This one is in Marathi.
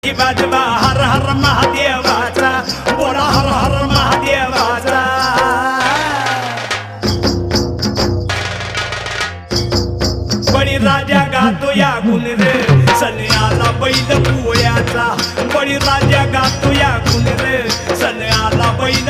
ढोलकी वाजवा हर हर महादेवाचा, बोला हर हर महादेवाचा. बळीराजा गातो या गुण रे, सण आला बैल पोळ्याचा. बळीराजा गातो या गुण रे, सण आला बैल